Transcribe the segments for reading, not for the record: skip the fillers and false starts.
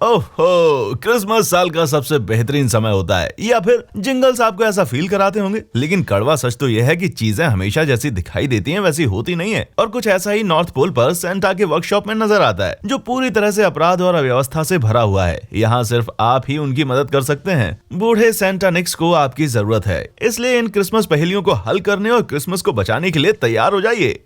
ओहो, क्रिसमस साल का सबसे बेहतरीन समय होता है, या फिर जिंगल्स आपको ऐसा फील कराते होंगे। लेकिन कड़वा सच तो यह है कि चीजें हमेशा जैसी दिखाई देती हैं वैसी होती नहीं है। और कुछ ऐसा ही नॉर्थ पोल पर सेंटा के वर्कशॉप में नजर आता है, जो पूरी तरह से अपराध और अव्यवस्था से भरा हुआ है। यहाँ सिर्फ आप ही उनकी मदद कर सकते हैं। बूढ़े सेंटा निक्स को आपकी जरूरत है, इसलिए इन क्रिसमस पहेलियों को हल करने और क्रिसमस को बचाने के लिए तैयार हो जाइए।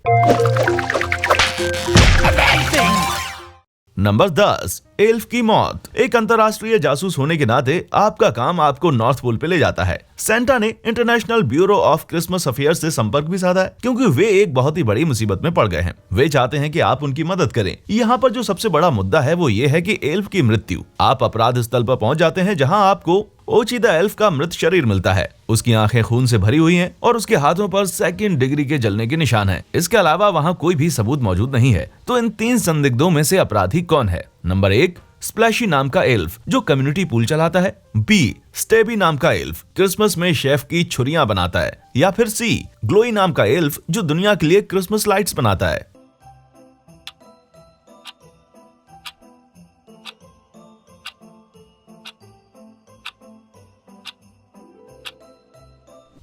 नंबर 10, एल्फ की मौत। एक अंतर्राष्ट्रीय जासूस होने के नाते आपका काम आपको नॉर्थ पोल पे ले जाता है। सेंटा ने international bureau of Christmas affairs से संपर्क भी साधा है, क्योंकि वे एक बहुत ही बड़ी मुसीबत में पड़ गए हैं। वे चाहते हैं कि आप उनकी मदद करें। यहाँ पर जो सबसे बड़ा मुद्दा है वो ये है कि एल्फ की मृत्यु। आप अपराध स्थल पर पहुंच जाते हैं, जहाँ आपको ओची द एल्फ का मृत शरीर मिलता है। उसकी आंखें खून से भरी हुई हैं और उसके हाथों पर 2nd डिग्री के जलने के निशान हैं। इसके अलावा वहाँ कोई भी सबूत मौजूद नहीं है। तो इन 3 संदिग्धों में से अपराधी कौन है? नंबर 1, स्प्लैशी नाम का एल्फ जो कम्युनिटी पूल चलाता है। बी, स्टेबी नाम का एल्फ क्रिसमस में शेफ की छुरियां बनाता है। या फिर सी, ग्लोई नाम का एल्फ जो दुनिया के लिए क्रिसमस लाइट्स बनाता है।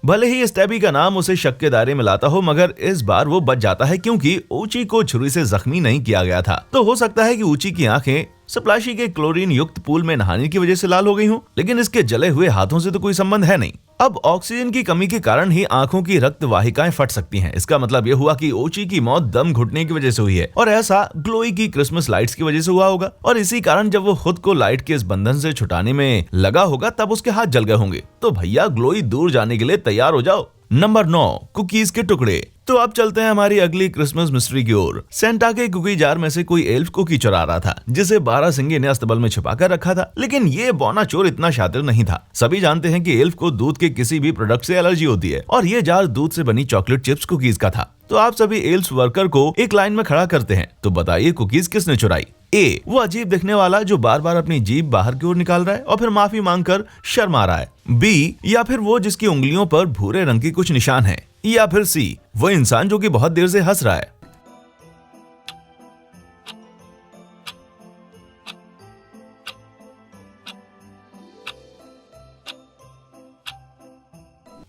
भले ही स्टेबी का नाम उसे शक के दायरे में लाता हो, मगर इस बार वो बच जाता है क्योंकि ऊची को छुरी से जख्मी नहीं किया गया था। तो हो सकता है कि ऊची की आंखें स्प्लैशी के क्लोरीन युक्त पूल में नहाने की वजह से लाल हो गई हूँ, लेकिन इसके जले हुए हाथों से तो कोई संबंध है नहीं। अब ऑक्सीजन की कमी के कारण ही आंखों की रक्त वाहिकाएं फट सकती हैं। इसका मतलब यह हुआ कि ओची की मौत दम घुटने की वजह से हुई है, और ऐसा ग्लोई की क्रिसमस लाइट्स की वजह से हुआ होगा। और इसी कारण जब वो खुद को लाइट के इस बंधन से छुटाने में लगा होगा, तब उसके हाथ जल गए होंगे। तो भैया ग्लोई दूर जाने के लिए तैयार हो जाओ। नंबर 9, कुकीज के टुकड़े। तो अब चलते हैं हमारी अगली क्रिसमस मिस्ट्री की ओर। सेंटा के कुकी जार में से कोई एल्फ कुकी चुरा रहा था, जिसे बारहसिंगे ने अस्तबल में छिपा कर रखा था। लेकिन ये बौना चोर इतना शातिर नहीं था। सभी जानते हैं कि एल्फ को दूध के किसी भी प्रोडक्ट से एलर्जी होती है, और ये जार दूध से बनी चॉकलेट चिप्स कुकीज का था। तो आप सभी एल्फ वर्कर को एक लाइन में खड़ा करते हैं। तो बताइए कुकीज किसने चुराई? ए, वो अजीब दिखने वाला जो बार बार अपनी जीभ बाहर की ओर निकाल रहा है और फिर माफी मांगकर शर्मा रहा है। बी, या फिर वो जिसकी उंगलियों पर भूरे रंग की कुछ निशान है। या फिर सी, वो इंसान जो कि बहुत देर से हंस रहा है।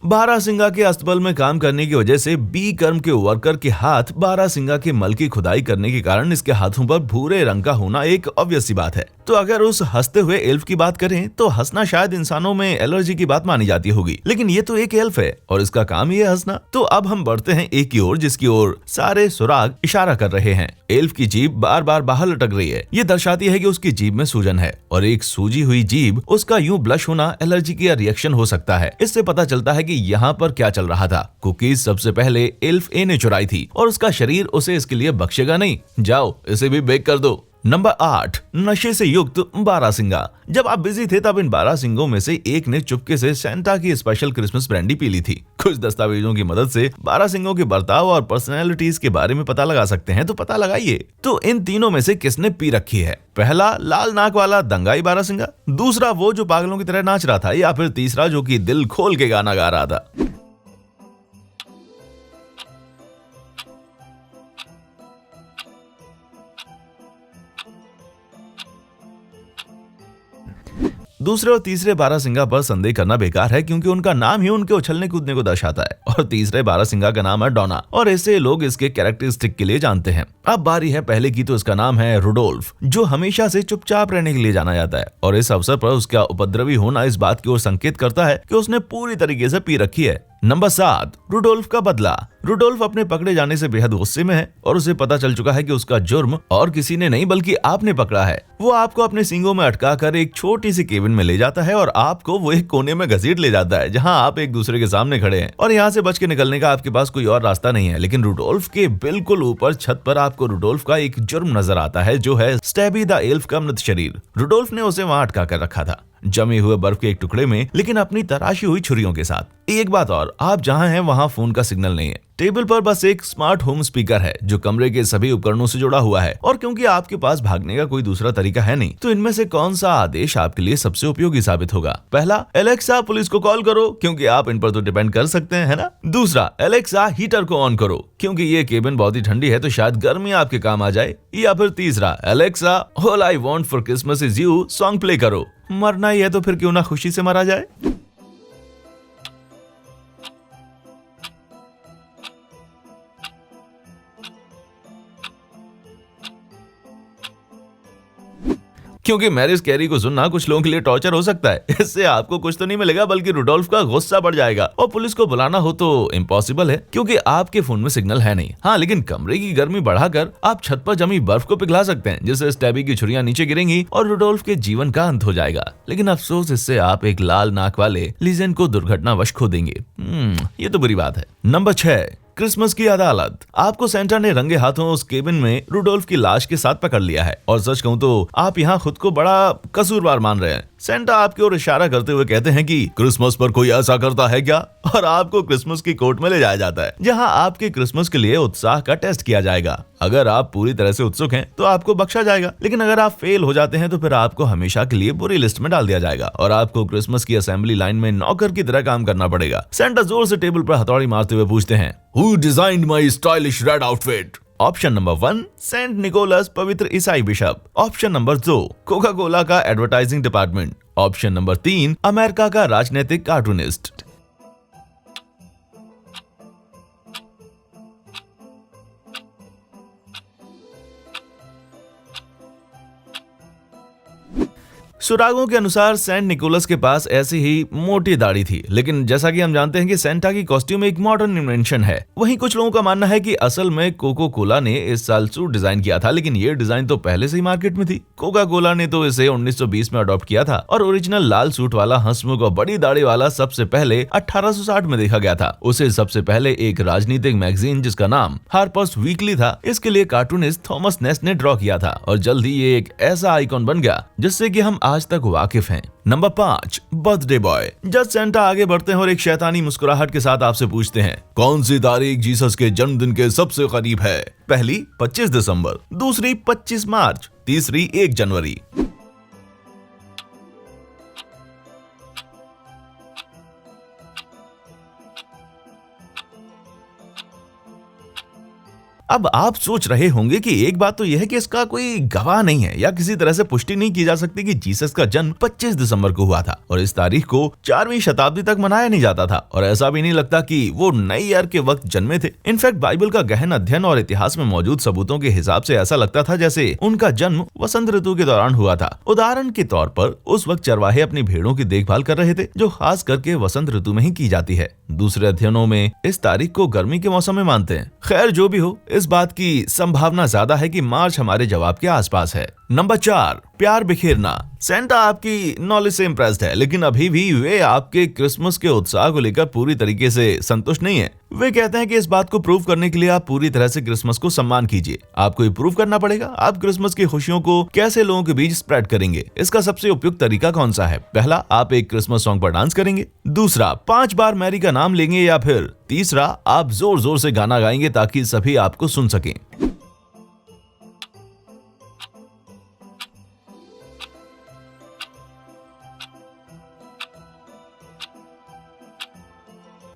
बारहसिंगा के अस्तबल में काम करने की वजह से बी कर्म के वर्कर के हाथ बारहसिंगा के मल की खुदाई करने के कारण इसके हाथों पर भूरे रंग का होना एक ऑब्वियस सी बात है। तो अगर उस हंसते हुए एल्फ की बात करें तो हंसना शायद इंसानों में एलर्जी की बात मानी जाती होगी, लेकिन ये तो एक एल्फ है और इसका काम ही है हंसना। तो अब हम बढ़ते हैं एक की ओर, जिसकी ओर सारे सुराग इशारा कर रहे हैं। एल्फ की जीभ बार बार बाहर लटक रही है। ये दर्शाती है कि उसकी जीभ में सूजन है, और एक सूजी हुई जीभ उसका यूं ब्लश होना एलर्जी का रिएक्शन हो सकता है। इससे पता चलता है कि यहाँ पर क्या चल रहा था। कुकीज सबसे पहले एल्फ ए ने चुराई थी, और उसका शरीर उसे इसके लिए बख्शेगा नहीं। जाओ इसे भी बेक कर दो। नंबर 8, नशे से युक्त बारहसिंगा। जब आप बिजी थे तब इन बारहसिंगों में से एक ने चुपके से सेंटा की स्पेशल क्रिसमस ब्रांडी पी ली थी। कुछ दस्तावेजों की मदद से बारहसिंगों के बर्ताव और पर्सनैलिटीज के बारे में पता लगा सकते हैं, तो पता लगाइए। तो इन तीनों में से किसने पी रखी है? पहला, लाल नाक वाला दंगाई बारहसिंगा। दूसरा, वो जो पागलों की तरह नाच रहा था। या फिर तीसरा, जो कि दिल खोल के गाना गा रहा था। दूसरे और तीसरे बारहसिंगा पर संदेह करना बेकार है, क्योंकि उनका नाम ही उनके उछलने कूदने को दर्शाता है। और तीसरे बारहसिंगा का नाम है डोना, और ऐसे लोग इसके कैरेक्टरिस्टिक के लिए जानते हैं। अब बारी है पहले की। तो इसका नाम है रुडोल्फ, जो हमेशा से चुपचाप रहने के लिए जाना जाता है। और इस अवसर पर उसका उपद्रवी होना इस बात की ओर संकेत करता है कि उसने पूरी तरीके से पी रखी है। नंबर 7, रुडोल्फ का बदला। रुडोल्फ अपने पकड़े जाने से बेहद गुस्से में है, और उसे पता चल चुका है कि उसका जुर्म और किसी ने नहीं बल्कि आपने पकड़ा है। वो आपको अपने सींगों में अटका कर एक छोटी सी केबिन में ले जाता है, और आपको वो एक कोने में घसीट ले जाता है, जहां आप एक दूसरे के सामने खड़े हैं, और यहाँ से बच के निकलने का आपके पास कोई और रास्ता नहीं है। लेकिन रुडोल्फ के बिल्कुल ऊपर छत पर आपको रुडोल्फ का एक जुर्म नजर आता है, जो है स्टेबी द एल्फ का मृत शरीर। रुडोल्फ ने उसे वहां अटका कर रखा था, जमे हुए बर्फ के एक टुकड़े में, लेकिन अपनी तराशी हुई छुरियों के साथ। एक बात और, आप जहां हैं वहां फोन का सिग्नल नहीं है। टेबल पर बस एक स्मार्ट होम स्पीकर है जो कमरे के सभी उपकरणों से जुड़ा हुआ है, और क्योंकि आपके पास भागने का कोई दूसरा तरीका है नहीं, तो इनमें से कौन सा आदेश आपके लिए सबसे उपयोगी साबित होगा? पहला, एलेक्सा पुलिस को कॉल करो, क्योंकि आप इन पर तो डिपेंड कर सकते हैं, है ना? दूसरा, एलेक्सा हीटर को ऑन करो, क्योंकि ये केबिन बहुत ही ठंडी है तो शायद गर्मी आपके काम आ जाए। या फिर तीसरा, Alexa all I want for Christmas is you song play करो। मरना ही है तो फिर क्यों ना खुशी से मरा जाए। क्योंकि मैरिज कैरी को सुनना कुछ लोगों के लिए टॉर्चर हो सकता है। इससे आपको कुछ तो नहीं मिलेगा बल्कि रुडोल्फ का गुस्सा बढ़ जाएगा, और पुलिस को बुलाना हो तो इम्पॉसिबल है क्योंकि आपके फोन में सिग्नल है नहीं। हाँ, लेकिन कमरे की गर्मी बढ़ाकर आप छत पर जमी बर्फ को पिघला सकते हैं, जिससे स्टैबी की छुरियां नीचे गिरेंगी और रुडोल्फ के जीवन का अंत हो जाएगा। लेकिन अफसोस, इससे आप एक लाल नाक वाले लीजेंड को दुर्घटनावश खो देंगे। ये तो बुरी बात है। नंबर 6, क्रिसमस की अदालत। आपको सेंटा ने रंगे हाथों उस केबिन में रुडोल्फ की लाश के साथ पकड़ लिया है, और सच कहूं तो आप यहाँ खुद को बड़ा कसूरवार मान रहे हैं। सेंटा आपकी ओर इशारा करते हुए कहते हैं कि क्रिसमस पर कोई ऐसा करता है क्या, और आपको क्रिसमस की कोर्ट में ले जाया जाता है, जहां आपके क्रिसमस के लिए उत्साह का टेस्ट किया जाएगा। अगर आप पूरी तरह से उत्सुक हैं तो आपको बख्शा जाएगा, लेकिन अगर आप फेल हो जाते हैं तो फिर आपको हमेशा के लिए बुरी लिस्ट में डाल दिया जाएगा और आपको क्रिसमस की असेंबली लाइन में नौकर की तरह काम करना पड़ेगा। सेंटा जोर से टेबल पर हथौड़ी मारते हुए पूछते हैं, who designed my stylish red outfit? Option number 1, Saint Nicholas पवित्र ईसाई बिशप। ऑप्शन नंबर 2, कोका कोला का advertising department. Option number 3, America का राजनीतिक कार्टूनिस्ट। सुरागों के अनुसार सेंट निकोलस के पास ऐसी ही मोटी दाढ़ी थी, लेकिन जैसा कि हम जानते हैं कि सेंटा की कॉस्ट्यूम एक मॉडर्न इन्वेंशन है। वहीं कुछ लोगों का मानना है कि असल में कोका कोला ने इस साल सूट डिजाइन किया था, लेकिन ये डिजाइन तो पहले से ही मार्केट में थी। कोका कोला ने तो इसे 1920 में अडॉप्ट किया था, और ओरिजिनल लाल सूट वाला हंसमुख और बड़ी दाढ़ी वाला सबसे पहले 1860 में देखा गया था। उसे सबसे पहले एक राजनीतिक मैगजीन जिसका नाम हार्पर्स वीकली था, इसके लिए कार्टूनिस्ट थॉमस नेस्ट ने ड्रॉ किया था, और जल्द ही ये एक ऐसा आइकॉन बन गया जिससे कि हम आज तक वाकिफ हैं। Number 5, birthday boy. जज सेंटा आगे बढ़ते हैं और एक शैतानी मुस्कुराहट के साथ आपसे पूछते हैं, कौन सी तारीख जीसस के जन्मदिन के सबसे करीब है? पहली 25 दिसंबर, दूसरी 25 मार्च, तीसरी 1 जनवरी। अब आप सोच रहे होंगे कि एक बात तो यह है कि इसका कोई गवाह नहीं है या किसी तरह से पुष्टि नहीं की जा सकती कि जीसस का जन्म 25 दिसंबर को हुआ था, और इस तारीख को 4वीं शताब्दी तक मनाया नहीं जाता था, और ऐसा भी नहीं लगता कि वो नई ईयर के वक्त जन्मे थे। इनफैक्ट बाइबल का गहन अध्ययन और इतिहास में मौजूद सबूतों के हिसाब से ऐसा लगता था जैसे उनका जन्म वसंत ऋतु के दौरान हुआ था। उदाहरण के तौर पर उस वक्त चरवाहे अपनी भेड़ों की देखभाल कर रहे थे, जो खास करके वसंत ऋतु में ही की जाती है। दूसरे अध्ययनों में इस तारीख को गर्मी के मौसम में मानते हैं। खैर, जो भी हो, इस बात की संभावना ज्यादा है कि मार्च हमारे जवाब के आसपास है। नंबर 4, प्यार बिखेरना। सेंटा आपकी नॉलेज से इम्प्रेस्ड है, लेकिन अभी भी वे आपके क्रिसमस के उत्साह को लेकर पूरी तरीके से संतुष्ट नहीं है। वे कहते हैं कि इस बात को प्रूव करने के लिए आप पूरी तरह से क्रिसमस को सम्मान कीजिए। आपको ये प्रूव करना पड़ेगा आप क्रिसमस की खुशियों को कैसे लोगों के बीच स्प्रेड करेंगे। इसका सबसे उपयुक्त तरीका कौन सा है? पहला, आप एक क्रिसमस सॉन्ग पर डांस करेंगे। दूसरा, 5 बार मैरी का नाम लेंगे। या फिर तीसरा, आप जोर जोर से गाना गाएंगे ताकि सभी आपको सुन सकें।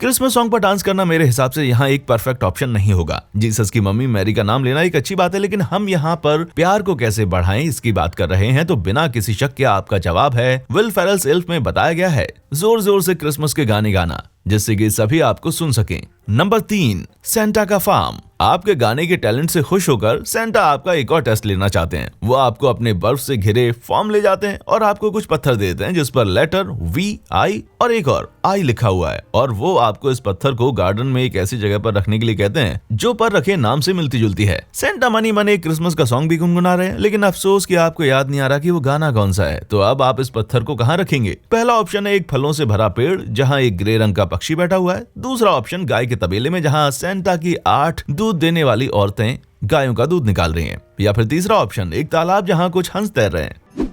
क्रिसमस सॉन्ग पर डांस करना मेरे हिसाब से यहाँ एक परफेक्ट ऑप्शन नहीं होगा। जीसस की मम्मी मैरी का नाम लेना एक अच्छी बात है, लेकिन हम यहाँ पर प्यार को कैसे बढ़ाएं इसकी बात कर रहे हैं, तो बिना किसी शक के आपका जवाब है विल फेरल्स एल्फ में बताया गया है, जोर जोर से क्रिसमस के गाने गाना जिससे कि सभी आपको सुन सकें। नंबर 3, सेंटा का फार्म। आपके गाने के टैलेंट से खुश होकर सेंटा आपका एक और टेस्ट लेना चाहते हैं। वो आपको अपने बर्फ से घिरे फार्म ले जाते हैं और आपको कुछ पत्थर देते हैं जिस पर लेटर VI और एक और I लिखा हुआ है, और वो आपको इस पत्थर को गार्डन में एक ऐसी जगह पर रखने के लिए कहते हैं जो पर रखे नाम से मिलती जुलती है। सेंटा मनी मन एक क्रिसमस का सॉन्ग भी गुनगुना रहे हैं, लेकिन अफसोस कि आपको याद नहीं आ रहा कि वो गाना कौन सा है। तो अब आप इस पत्थर को कहाँ रखेंगे? पहला ऑप्शन है एक फलों से भरा पेड़ जहाँ एक ग्रे रंग का पक्षी बैठा हुआ है। दूसरा ऑप्शन गाय के तबेले में जहाँ सेंटा की 8 दूध देने वाली औरतें गायों का दूध निकाल रही हैं। या फिर तीसरा ऑप्शन एक तालाब जहाँ कुछ हंस तैर रहे हैं।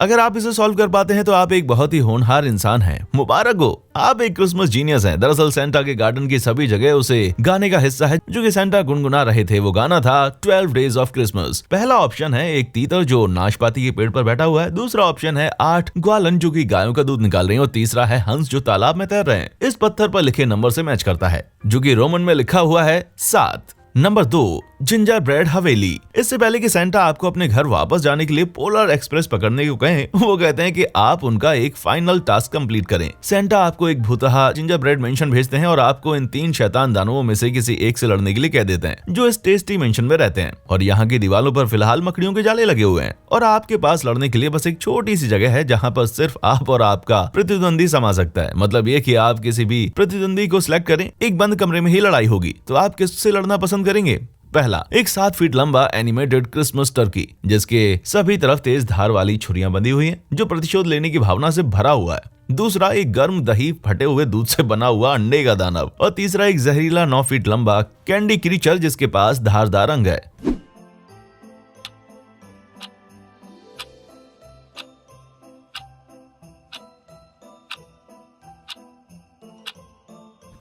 अगर आप इसे सॉल्व कर पाते हैं तो आप एक बहुत ही होनहार इंसान हैं। मुबारक हो, आप एक क्रिसमस जीनियस हैं। दरअसल सेंटा के गार्डन की सभी जगह उसे गाने का हिस्सा है जो कि सेंटा गुनगुना रहे थे। वो गाना था 12 डेज ऑफ क्रिसमस। पहला ऑप्शन है एक तीतर जो नाशपाती के पेड़ पर बैठा हुआ है। दूसरा ऑप्शन है 8 ग्वालन जो कि गायों का दूध निकाल रहे हैं और तीसरा है हंस जो तालाब में तैर रहे हैं। इस पत्थर पर लिखे नंबर से मैच करता है जो कि रोमन में लिखा हुआ है 7। नंबर 2, जिंजर ब्रेड हवेली। इससे पहले कि सेंटा आपको अपने घर वापस जाने के लिए पोलर एक्सप्रेस पकड़ने को कहें, वो कहते हैं कि आप उनका एक फाइनल टास्क कंप्लीट करें। सेंटा आपको एक भूतहा जिंजर ब्रेड मेंशन भेजते हैं और आपको इन 3 शैतान दानवों में से किसी एक से लड़ने के लिए कह देते हैं जो इस टेस्टी मेंशन में रहते हैं। और यहाँ की दीवारों पर फिलहाल मकड़ियों के जाले लगे हुए हैं और आपके पास लड़ने के लिए बस एक छोटी सी जगह है जहाँ पर सिर्फ आप और आपका प्रतिद्वंदी समा सकता है। मतलब ये कि आप किसी भी प्रतिद्वंदी को सिलेक्ट करें, एक बंद कमरे में ही लड़ाई होगी। तो आप किससे लड़ना पसंद करेंगे? पहला, एक 7 फीट लंबा एनिमेटेड क्रिसमस टर्की जिसके सभी तरफ तेज धार वाली छुरियां बंधी हुई हैं जो प्रतिशोध लेने की भावना से भरा हुआ है। दूसरा, एक गर्म दही फटे हुए दूध से बना हुआ अंडे का दानव। और तीसरा, एक जहरीला 9 फीट लंबा कैंडी क्रीचर जिसके पास धारदार अंग है।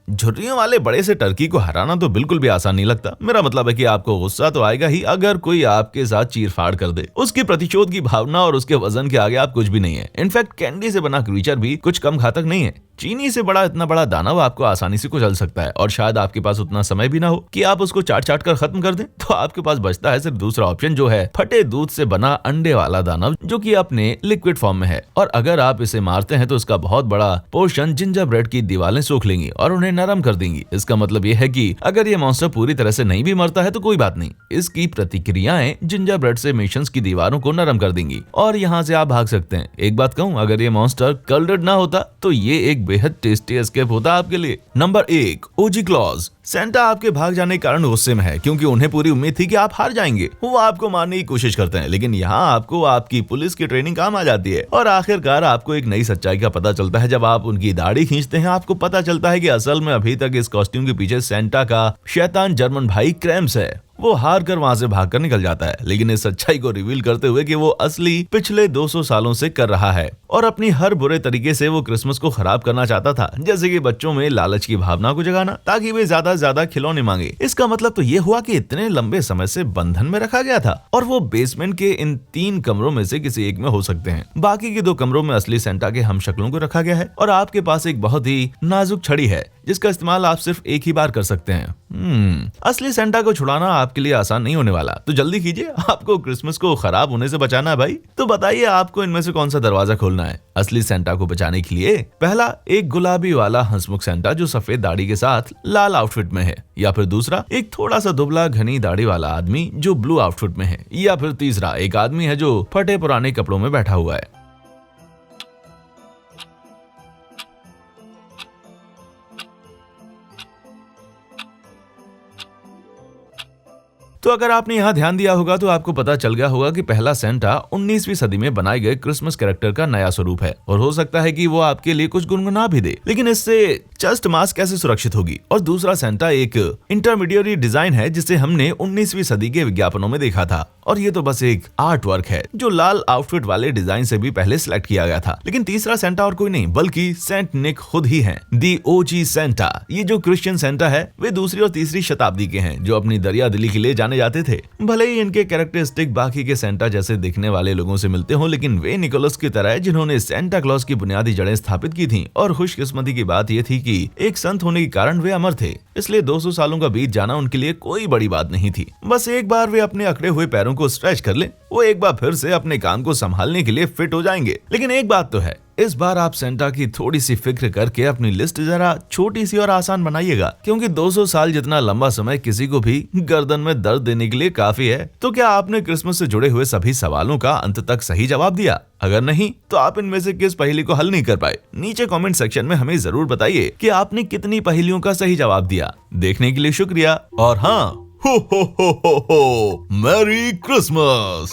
झुर्रियों वाले बड़े से टर्की को हराना तो बिल्कुल भी आसान नहीं लगता। मेरा मतलब है कि आपको गुस्सा तो आएगा ही अगर कोई आपके साथ चीरफाड़ कर दे। उसकी प्रतिशोध की भावना और उसके वजन के आगे आप कुछ भी नहीं है। इनफैक्ट कैंडी से बना क्रीचर भी कुछ कम घातक नहीं है। चीनी से बड़ा इतना बड़ा दानव आपको आसानी से कुचल सकता है और शायद आपके पास उतना समय भी ना हो कि आप उसको चाट चाट कर खत्म कर दें। तो आपके पास बचता है सिर्फ दूसरा ऑप्शन जो है फटे दूध से बना अंडे वाला दानव जो कि अपने लिक्विड फॉर्म में है। और अगर आप इसे मारते हैं तो इसका बहुत बड़ा पोर्शन जिंजर ब्रेड की दीवारें सोख लेंगी और उन्हें नरम कर देंगी। इसका मतलब यह है कि अगर ये मॉन्स्टर पूरी तरह से नहीं भी मरता है तो कोई बात नहीं, इसकी प्रतिक्रियाएं जिंजर ब्रेड से मेशंस की दीवारों को नरम कर देंगी और यहाँ से आप भाग सकते हैं। एक बात कहूँ, अगर ये मॉन्स्टर कर्ल्ड ना होता तो ये एक बेहद टेस्टी एस्केप होता आपके लिए। नंबर 1, ओजी क्लॉज। सेंटा आपके भाग जाने के कारण गुस्से में है क्योंकि उन्हें पूरी उम्मीद थी कि आप हार जाएंगे। वो आपको मारने की कोशिश करते हैं लेकिन यहाँ आपको आपकी पुलिस की ट्रेनिंग काम आ जाती है और आखिरकार आपको एक नई सच्चाई का पता चलता है। जब आप उनकी दाढ़ी खींचते हैं आपको पता चलता है कि असल में अभी तक इस कॉस्ट्यूम के पीछे सेंटा का शैतान जर्मन भाई क्रैम्स है। वो हार कर वहां से भागकर निकल जाता है लेकिन इस सच्चाई को रिवील करते हुए कि वो असली पिछले 200 सालों से कर रहा है और अपनी हर बुरे तरीके से वो क्रिसमस को खराब करना चाहता था, जैसे कि बच्चों में लालच की भावना को जगाना ताकि वे ज्यादा से ज्यादा खिलौने मांगे। इसका मतलब तो ये हुआ कि इतने लंबे समय से बंधन में रखा गया था और वो बेसमेंट के इन 3 कमरों में से किसी एक में हो सकते हैं। बाकी के 2 कमरों में असली सेंटा के हमशक्लों को रखा गया है और आपके पास एक बहुत ही नाजुक छड़ी है जिसका इस्तेमाल आप सिर्फ एक ही बार कर सकते हैं। असली सेंटा को छुड़ाना आपके लिए आसान नहीं होने वाला, तो जल्दी कीजिए, आपको क्रिसमस को खराब होने से बचाना है भाई। तो बताइए आपको इनमें से कौन सा दरवाजा खोलना है असली सेंटा को बचाने के लिए? पहला, एक गुलाबी वाला हंसमुख सेंटा जो सफेद दाढ़ी के साथ लाल आउटफिट में है, या फिर दूसरा, एक थोड़ा सा दुबला घनी दाढ़ी वाला आदमी जो ब्लू आउटफिट में है, या फिर तीसरा, एक आदमी है जो फटे पुराने कपड़ों में बैठा हुआ है। तो अगर आपने यहाँ ध्यान दिया होगा तो आपको पता चल गया होगा कि पहला सेंटा 19वीं सदी में बनाए गए क्रिसमस कैरेक्टर का नया स्वरूप है और हो सकता है कि वो आपके लिए कुछ गुनगुना भी दे, लेकिन इससे चस्ट मास कैसे सुरक्षित होगी? और दूसरा सेंटा एक इंटरमीडिएट डिजाइन है जिसे हमने 19वीं सदी के विज्ञापनों में देखा था और ये तो बस एक आर्ट वर्क है जो लाल आउटफिट वाले डिजाइन से भी पहले सिलेक्ट किया गया था। लेकिन तीसरा सेंटा और कोई नहीं बल्कि सेंट निक खुद ही है, दी ओजी सेंटा। ये जो क्रिश्चियन सेंटा है वे 2री और 3री शताब्दी के हैं जो अपनी दरिया दिली के लिए जाने जाते थे। भले ही इनके कैरेक्टरिस्टिक बाकी के सेंटा जैसे दिखने वाले लोगों से मिलते हो, लेकिन वे निकोलस की तरह है जिन्होंने सेंटा क्लॉज की बुनियादी जड़ें स्थापित की थी। और खुशकिस्मती की बात यह थी कि एक संत होने के कारण वे अमर थे, इसलिए 200 सालों का बीत जाना उनके लिए कोई बड़ी बात नहीं थी। बस एक बार वे अपने अकड़े हुए पैरों को स्ट्रेच कर ले, वो एक बार फिर से अपने काम को संभालने के लिए फिट हो जाएंगे। लेकिन एक बात तो है, इस बार आप सेंटा की थोड़ी सी फिक्र करके अपनी लिस्ट जरा छोटी सी और आसान बनाइएगा, क्योंकि 200 साल जितना लंबा समय किसी को भी गर्दन में दर्द देने के लिए काफी है। तो क्या आपने क्रिसमस से जुड़े हुए सभी सवालों का अंत तक सही जवाब दिया? अगर नहीं तो आप इनमें से किस पहेली को हल नहीं कर पाए? नीचे कमेंट सेक्शन में हमें जरूर बताइए कि आपने कितनी पहेलियों का सही जवाब दिया। देखने के लिए शुक्रिया और हाँ, हो मैरी क्रिसमस।